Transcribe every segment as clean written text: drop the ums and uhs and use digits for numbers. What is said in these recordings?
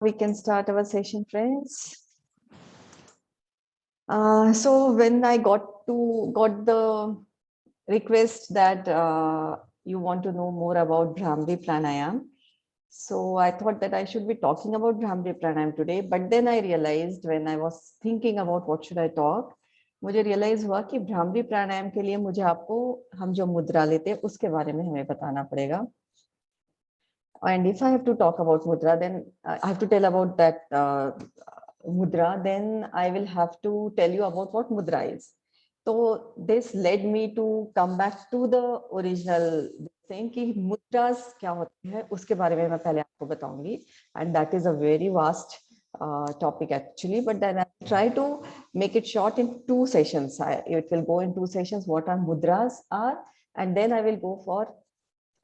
We can start our session, friends. So when I got the request that you want to know more about Bhramri Pranayam, so I thought that I should be talking about Bhramri Pranayam today. But then I realized when I was thinking about what should I talk, मुझे realise हुआ कि भ्रामरी प्राणायाम के लिए मुझे आपको हम जो मुद्रा लेते हैं उसके बारे में हमें बताना पड़ेगा. And if I have to talk about mudra, then I have to tell about that mudra, then I will have to tell you about what mudra is. So this led me to come back to the original thing कि mudras क्या होते हैं उसके बारे में मैं पहले आपको बताऊंगी. And that is a very vast topic actually, but then I try to make it short in 2 sessions. It will go in 2 sessions what are mudras are, and then I will go for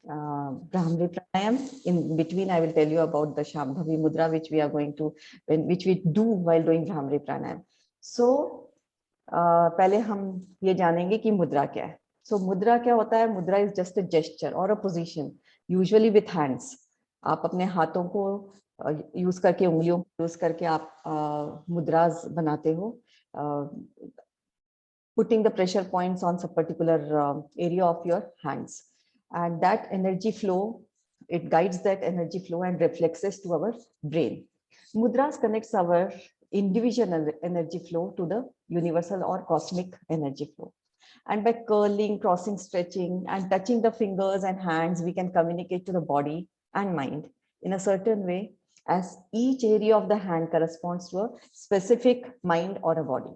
Bhramri Pranayam. In between, I will tell you about the Shambhavi Mudra, which we are going to, which we do while doing Bhramri Pranayam. So, पहले हम ये जानेंगे कि मुद्रा क्या है. So, मुद्रा क्या होता है? मुद्रा is just a gesture or a position, usually with hands. आप अपने हाथों को यूज करके, उंगलियों को यूज करके आप मुद्रास बनाते हो. Putting the pressure points on some particular area of your hands. And that energy flow, it guides that energy flow and reflexes to our brain. Mudras connects our individual energy flow to the universal or cosmic energy flow. And by curling, crossing, stretching, and touching the fingers and hands, we can communicate to the body and mind in a certain way, as each area of the hand corresponds to a specific mind or a body.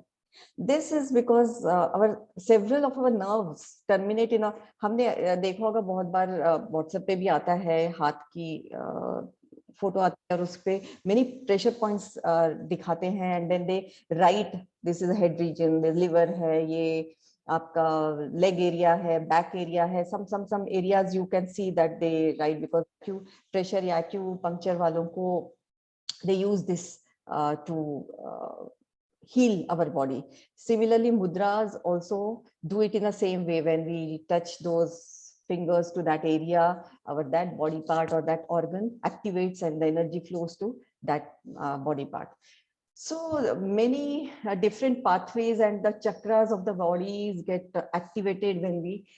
This is because our several of our nerves terminate in a, हमने देखा होगा बहुत बार WhatsApp पे भी आता है हाथ की फोटो आती है और उस पे many pressure points दिखाते हैं and then they write this is the head region, the liver है, ये आपका leg area है, back area है, some areas you can see that they write because pressure या acupuncture वालों को they use this to heal our body. Similarly, mudras also do it in the same way. When we touch those fingers to that area, that body part or that organ activates and the energy flows to that body part. So many different pathways and the chakras of the bodies get activated when we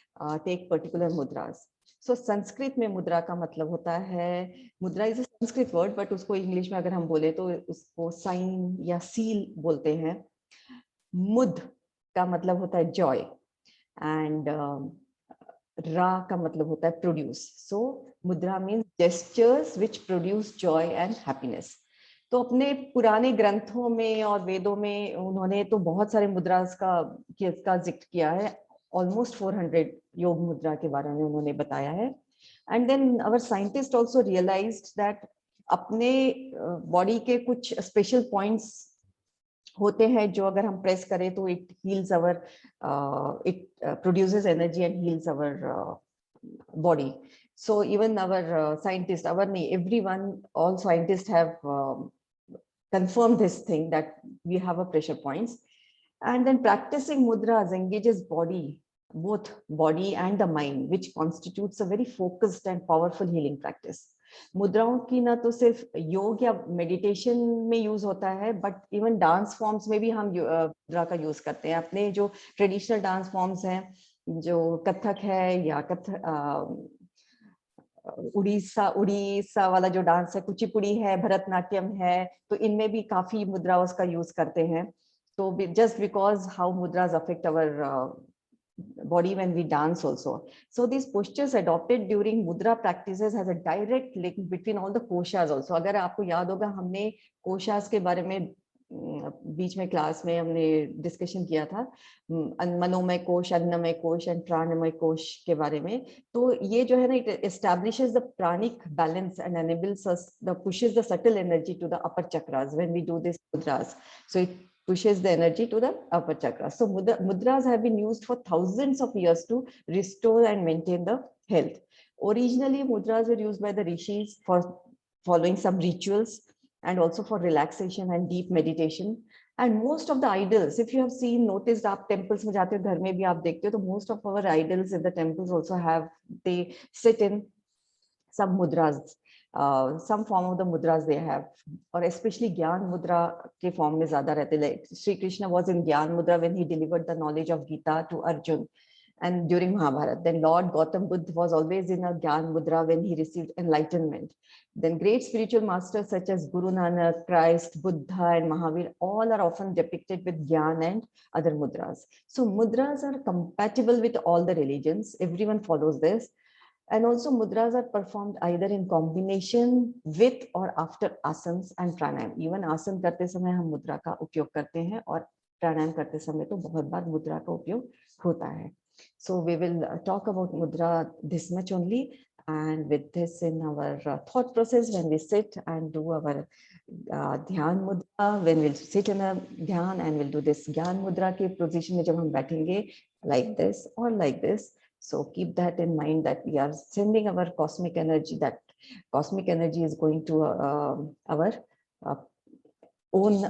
take particular mudras. So Sanskrit में मुद्रा का मतलब होता है, मुद्रा is Sanskrit word but उसको English में अगर हम बोले तो उसको साइन या सील बोलते हैं. मुद का मतलब होता है जॉय एंड रा का मतलब होता है प्रोड्यूस. सो मुद्रा means gestures which produce Joy and happiness. तो अपने पुराने ग्रंथों में और वेदों में उन्होंने तो बहुत सारे मुद्रास का जिक्र किया है. ऑलमोस्ट 400 योग मुद्रा के बारे में उन्होंने बताया है. And then our scientist also realised that अपने बॉडी के कुछ स्पेशल पॉइंट्स होते हैं जो अगर हम प्रेस करें तो it heels our, it produces energy and heels our body. So even our scientists, everyone, all scientists have confirmed this thing that we have a pressure points. And then practicing mudras engages both body and the mind, which constitutes a very focused and powerful healing practice. मुद्राओं की ना तो सिर्फ योग या meditation में use होता है, बट इवन डांस फॉर्म्स में भी हम मुद्रा का यूज करते हैं. अपने जो ट्रेडिशनल डांस फॉर्म्स हैं, जो कथक है या उड़ीसा वाला जो डांस है, कुचिपुड़ी है, भरतनाट्यम है, तो इनमें भी काफी मुद्राओं का यूज करते हैं. तो just because how mudras affect our body when we dance also. So these postures adopted during mudra practices has a direct link between all the koshas also. अगर आपको याद होगा हमने कोशास के बारे में बीच में क्लास में हमने डिस्कशन किया था, मनोमय कोश, अन्नमय कोश एंड प्राणमय कोश के बारे में. तो ये जो है ना, it establishes the pranic balance and enables us, pushes the subtle energy to the upper chakras when we do this mudras. So it pushes the energy to the upper chakras. So mudras have been used for thousands of years to restore and maintain the health. Originally, mudras were used by the rishis for following some rituals and also for relaxation and deep meditation. And most of the idols, if you have seen, noticed, आप temples में जाते हो, घर में भी आप देखते हो, तो most of our idols in the temples also have, they sit in some mudras. some form of the mudras they have, or especially Gyan Mudra के form में ज़्यादा रहते. Like Sri Krishna was in Gyan Mudra when he delivered the knowledge of Gita to Arjun, and during Mahabharata. Then Lord Gautam Buddha was always in a Gyan Mudra when he received enlightenment. Then great spiritual masters such as Guru Nanak, Christ, Buddha, and Mahavir, all are often depicted with Gyan and other mudras. So mudras are compatible with all the religions. Everyone follows this. And also mudras are performed either in combination with or after asanas and pranayam. Even आसन करते समय हम मुद्रा का उपयोग करते हैं और प्राणायाम करते समय तो बहुत बार मुद्रा का उपयोग होता है. So we will talk about mudra this much only, and with this in our thought process when we sit and do our dhyan mudra, when we'll sit in a dhyan and we'll do this gyan mudra ke position mein jab hum baithenge like this or like this. So keep that in mind that we are sending our cosmic energy, that cosmic energy is going to our own,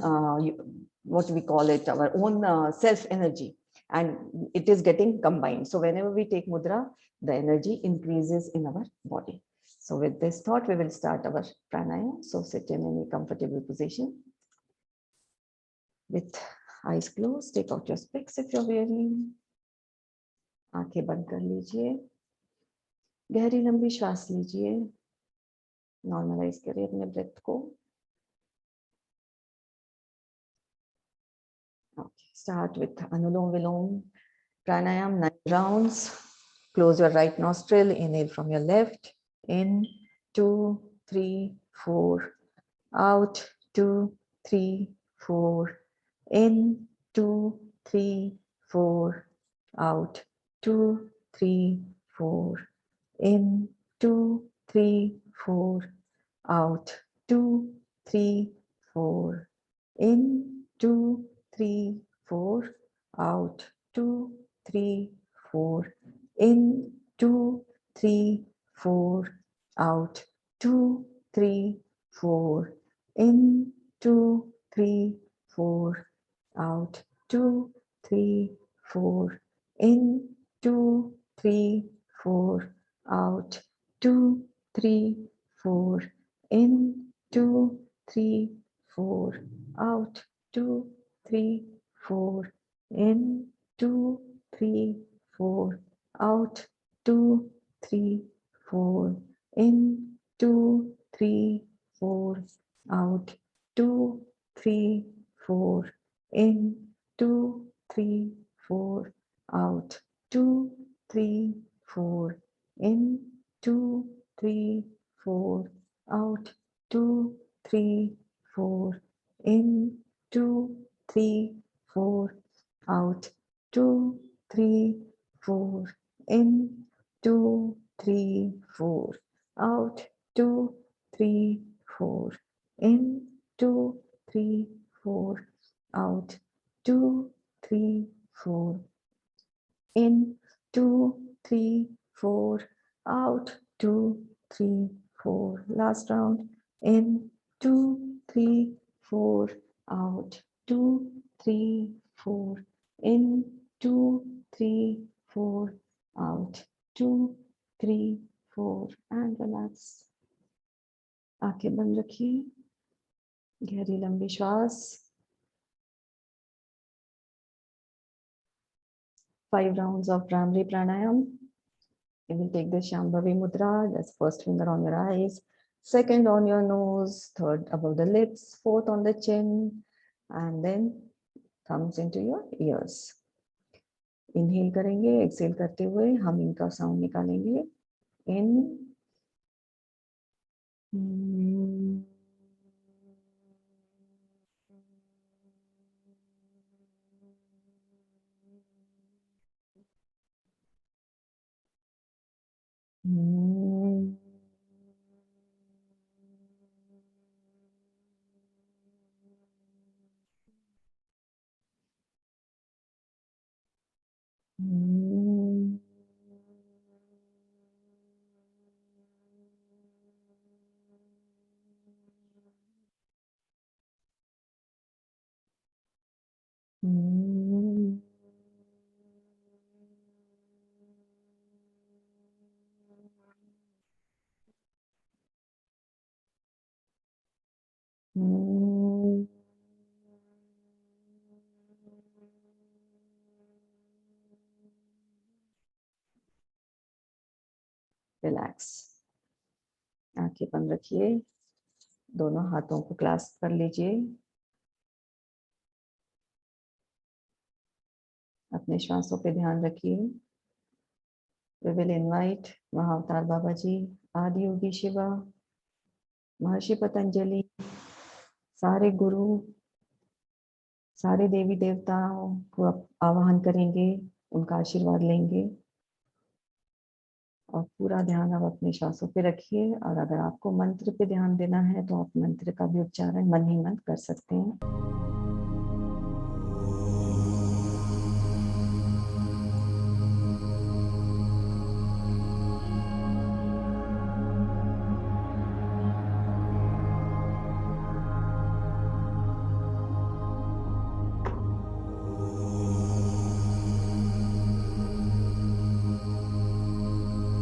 what we call it, our own self energy, and it is getting combined. So whenever we take mudra, the energy increases in our body. So with this thought, we will start our pranayama. So sit in any comfortable position with eyes closed. Take out your specs if you're wearing. आंखें बंद कर लीजिए. गहरी लंबी श्वास लीजिए. Normalise करिए अपने ब्रेथ को. Okay, start with Anulom Vilom Pranayam, 9 rounds. Close your right nostril, inhale from your left. In, 2, 3, 4. Out, 2, 3, 4. In, 2, 3, 4. Out, 2, 3, 4. In, 2, 3, 4. Out, 2, 3, 4. In, 2, 3, 4. Out, 2, 3, 4. In, 2, 3, 4. Out, 2, 3, 4. In, 2, 3, 4. Out, 2, 3, 4. In, 2, 3, 4. Out, 2, 3, 4. In, 2, 3, 4. Out, 2, 3, 4. In, 2, 3, 4. Out, 2, 3, 4. In, 2, 3, 4. Out, 2, 3, 4. In, 2, 3, 4. Out, 2, 3, 4. In, 2, 3, 4. Out, 2, 3, 4. In, 2, 3, 4. Out, 2, 3, 4. In, 2, 3, 4. Out, 2, 3, 4. In, 2, 3, 4. Out, 2, 3, 4. In, 2, 3, 4. Out, 2, 3, 4. Last round. In, 2, 3, 4. Out, 2, 3, 4. In, 2, 3, 4. Out, 2, 3, 4. And relax. आंखें बंद रखिए. गहरी लंबी श्वास. 5 rounds of Brahmari Pranayam. You will take the Shambhavi Mudra. That's first finger on your eyes, second on your nose, third above the lips, fourth on the chin, and then thumbs into your ears. Inhale करेंगे, exhale करते हुए हम इनका sound निकालेंगे. In, relax. आंखें बंद रखिए, दोनों हाथों को क्लास्प कर लीजिए। अपने श्वासों पे ध्यान रखिए। We will invite महाअवतार बाबा जी, आदि योगी शिवा, महर्षि पतंजलि, सारे गुरु, सारे देवी देवताओं को आवाहन करेंगे, उनका आशीर्वाद लेंगे और पूरा ध्यान आप अपने श्वासों पे रखिए। और अगर आपको मंत्र पे ध्यान देना है तो आप मंत्र का भी उच्चारण मन ही मन कर सकते हैं।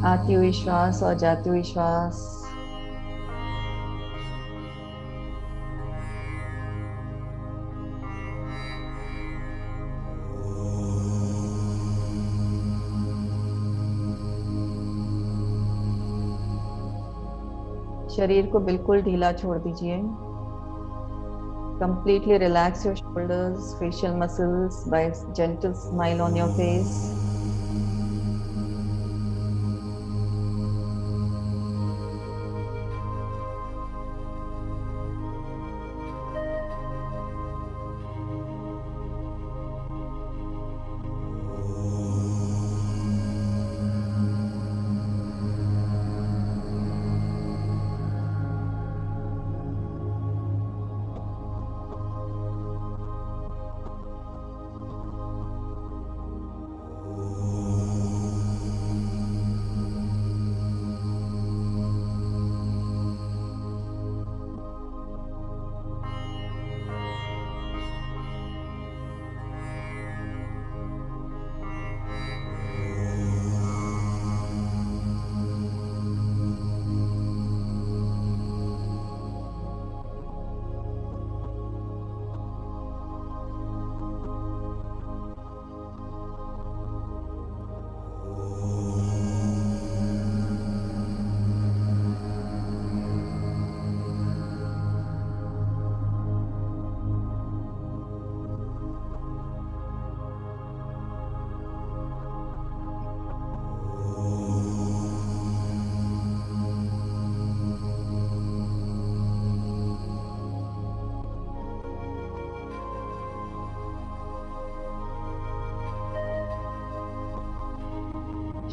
आती हुई श्वास और जाती हुई श्वास, शरीर को बिल्कुल ढीला छोड़ दीजिए। Completely relax your shoulders, facial muscles by a gentle smile on your face.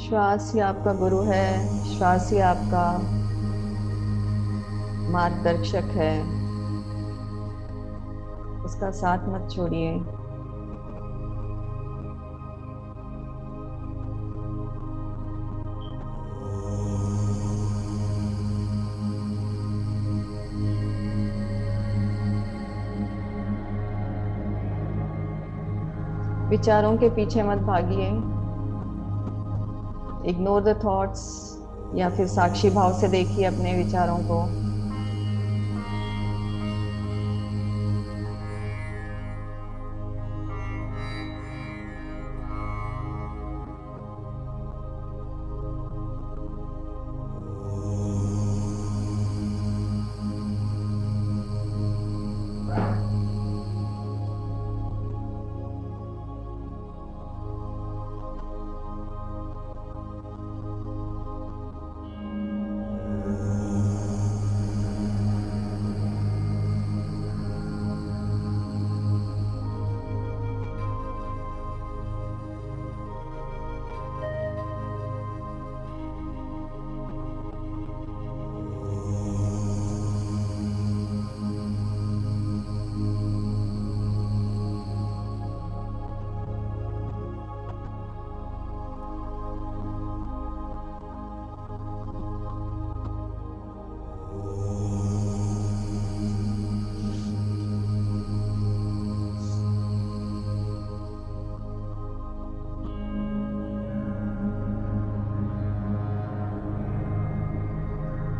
श्वास ही आपका गुरु है, श्वास ही आपका मार्गदर्शक है, उसका साथ मत छोड़िए। विचारों के पीछे मत भागिए, इग्नोर द थॉट्स, या फिर साक्षी भाव से देखिए अपने विचारों को।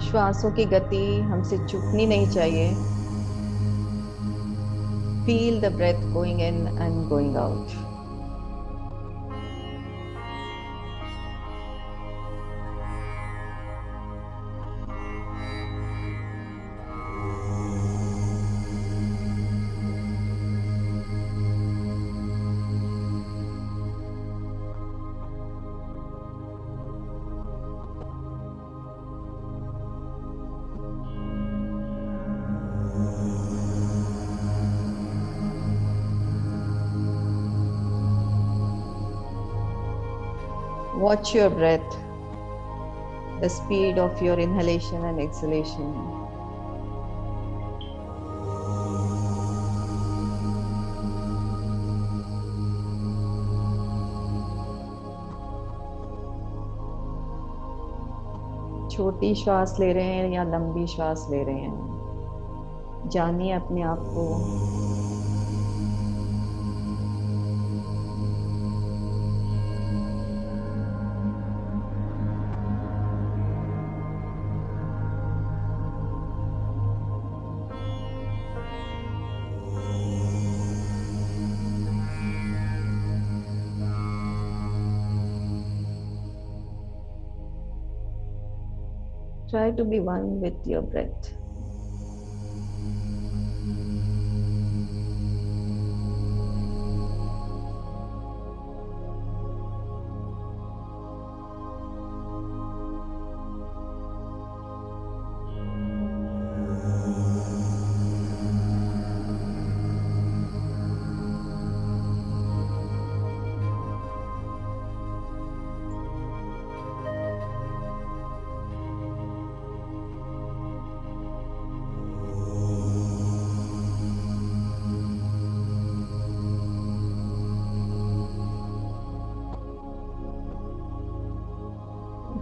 श्वासों की गति हमसे चूकनी नहीं चाहिए। Feel the breath going in and going out. Watch your breath, the speed of your inhalation and exhalation. छोटी श्वास ले रहे हैं या लंबी श्वास ले रहे हैं, जानिए अपने आप को। Try to be one with your breath.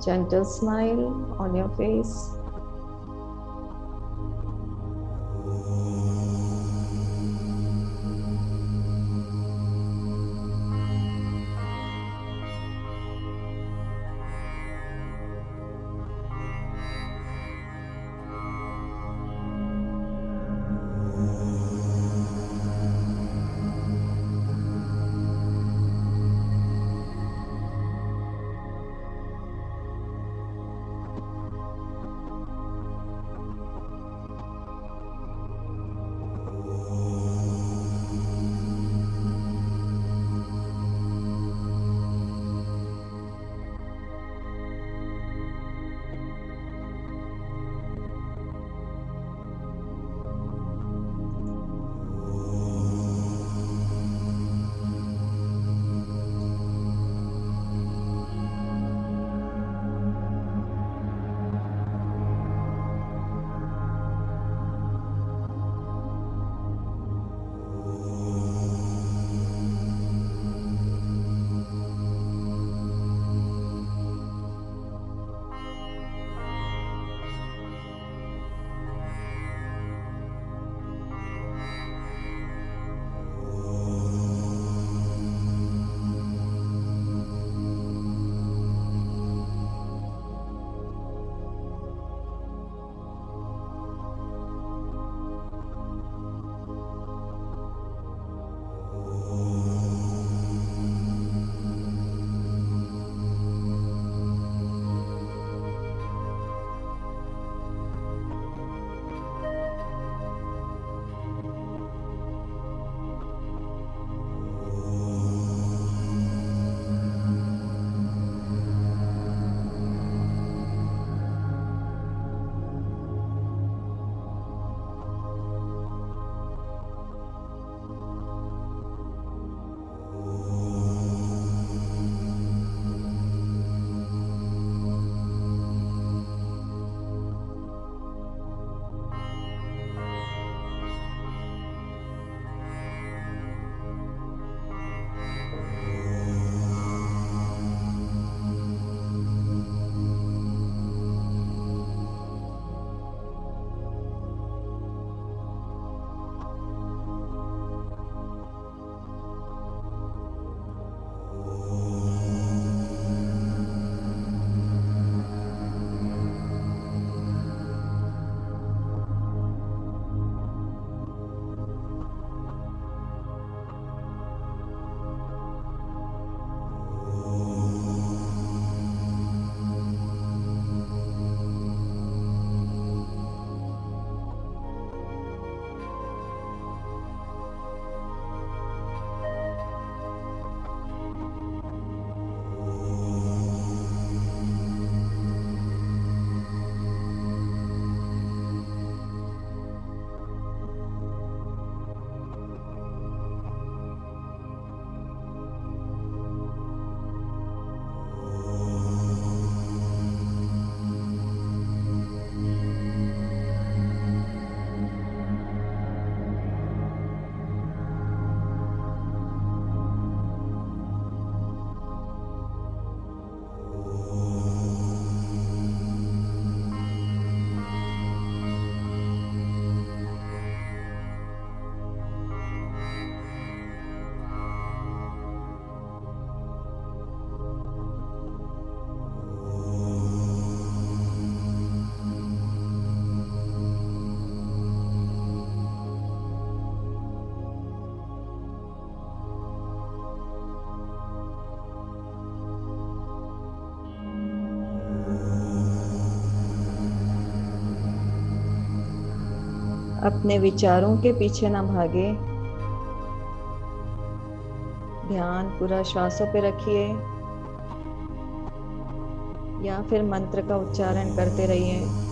Gentle smile on your face. अपने विचारों के पीछे ना भागे, ध्यान पूरा श्वासों पे रखिए या फिर मंत्र का उच्चारण करते रहिए।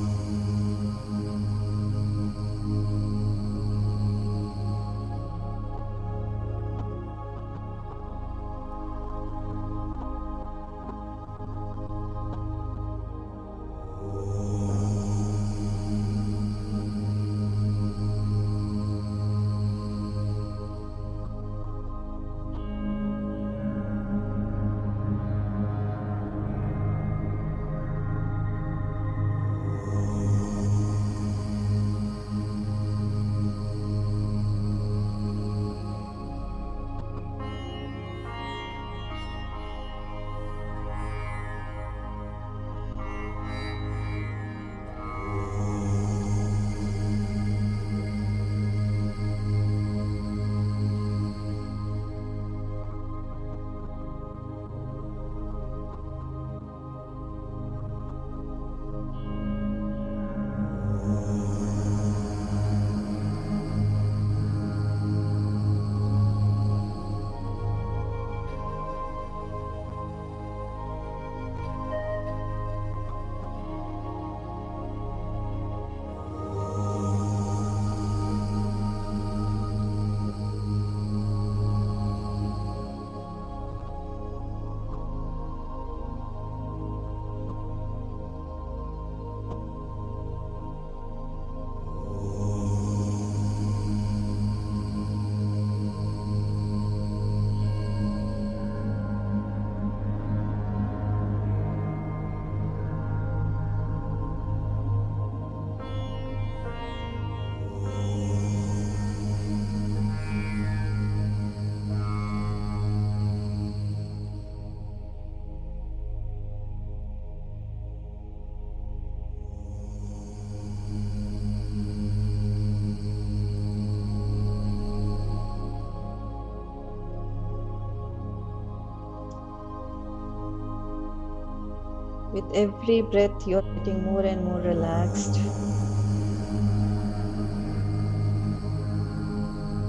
With every breath, you're getting more and more relaxed.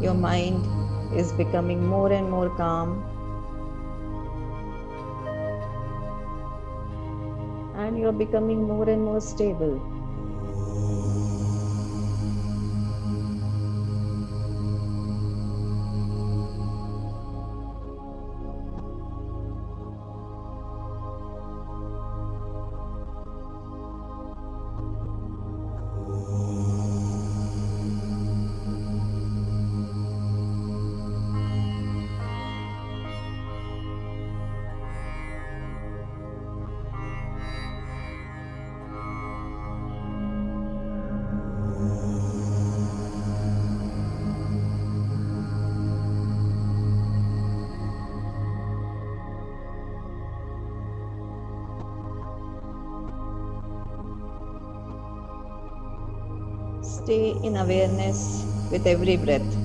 Your mind is becoming more and more calm. And you're becoming more and more stable. Stay in awareness with every breath.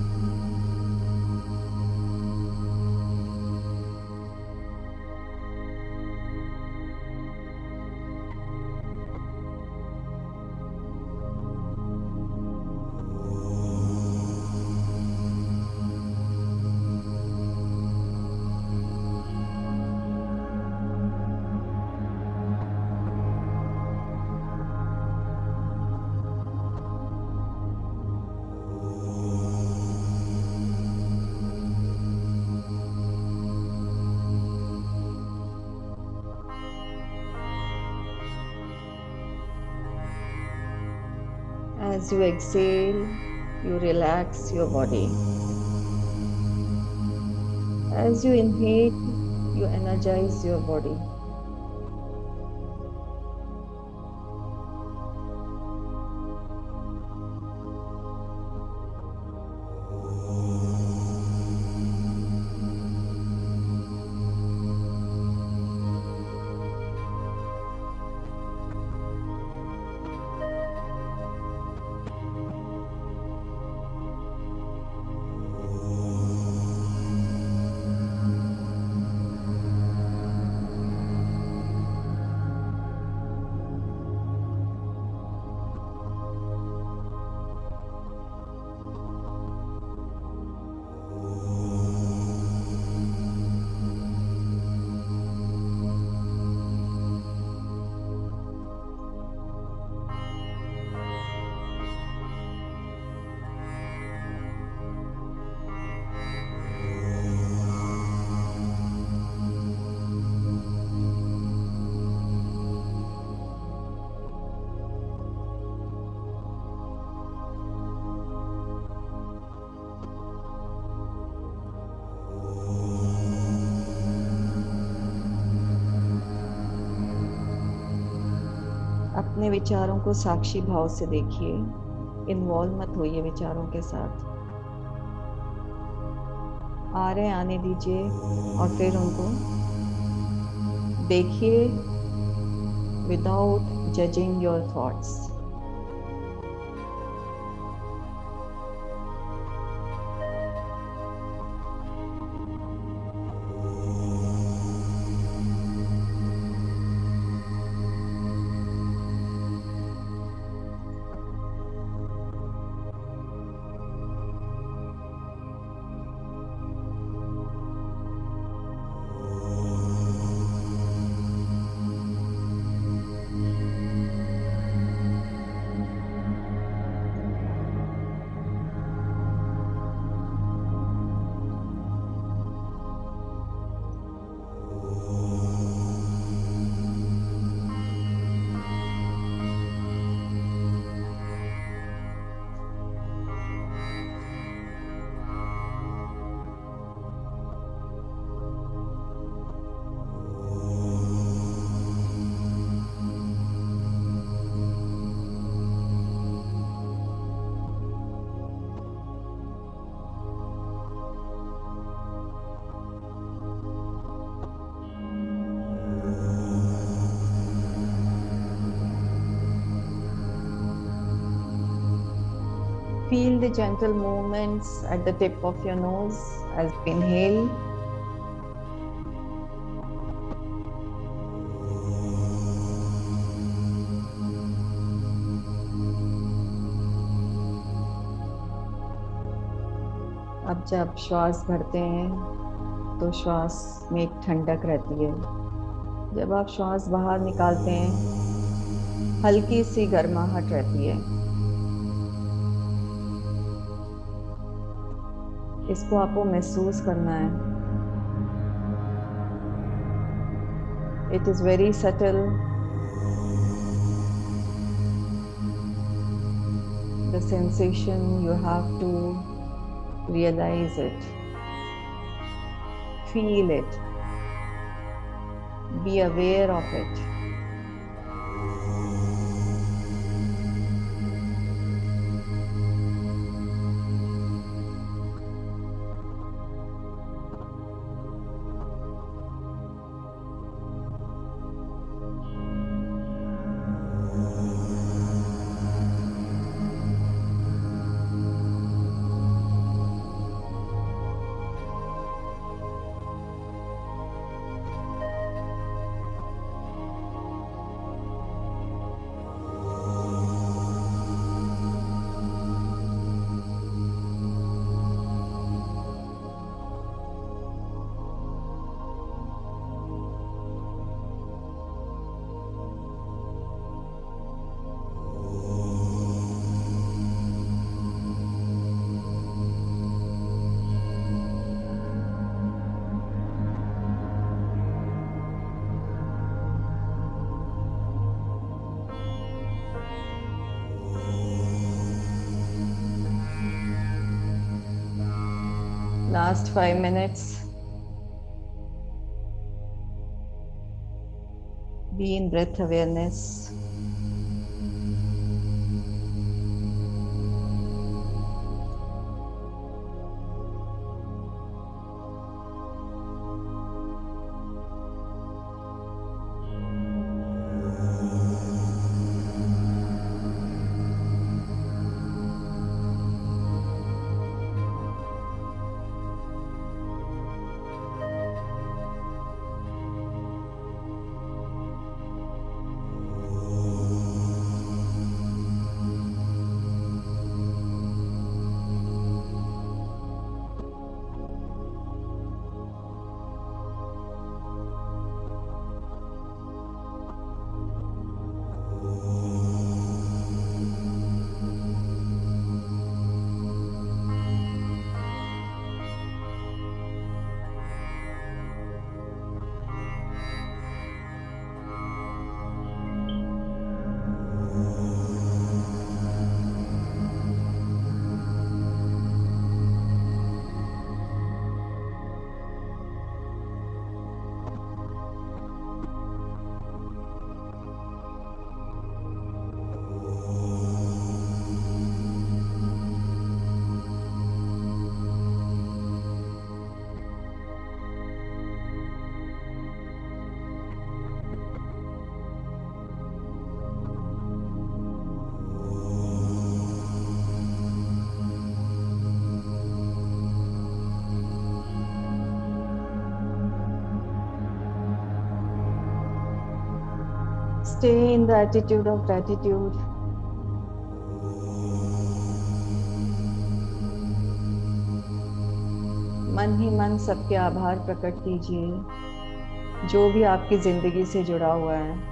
As you exhale, you relax your body. As you inhale, you energize your body. अपने विचारों को साक्षी भाव से देखिए, involve मत होइए विचारों के साथ। आ रहे आने दीजिए और फिर उनको देखिए without judging your thoughts. Feel the gentle movements at the tip of your nose as you inhale. अब जब श्वास भरते हैं तो श्वास में एक ठंडक रहती है। जब आप श्वास बाहर निकालते हैं हल्की सी गर्माहट रहती है। इसको आपको महसूस करना है। It is very subtle. The sensation you have to realize it, feel it, be aware of it. Last 5 minutes. Be in breath awareness. Stay in the attitude of gratitude. मन ही मन सबके आभार प्रकट कीजिए जो भी आपकी जिंदगी से जुड़ा हुआ है.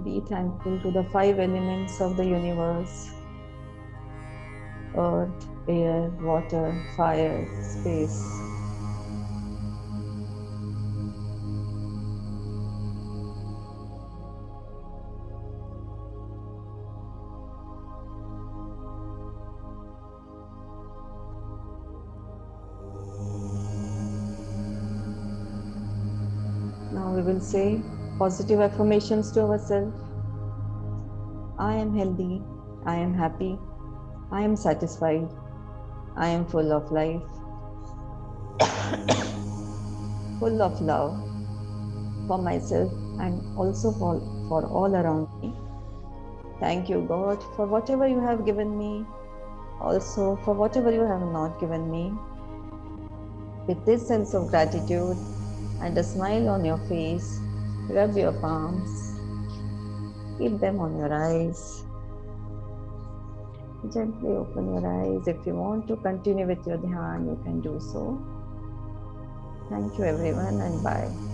Be thankful to the 5 elements of the universe: earth, air, water, fire, space. Now we will say positive affirmations to ourselves. I am healthy, I am happy, I am satisfied, I am full of life, full of love for myself and also for all around me. Thank you, God, for whatever you have given me, also for whatever you have not given me. With this sense of gratitude and a smile on your face, rub your palms, keep them on your eyes. Gently open your eyes. If you want to continue with your dhyan, you can do so. Thank you everyone and bye.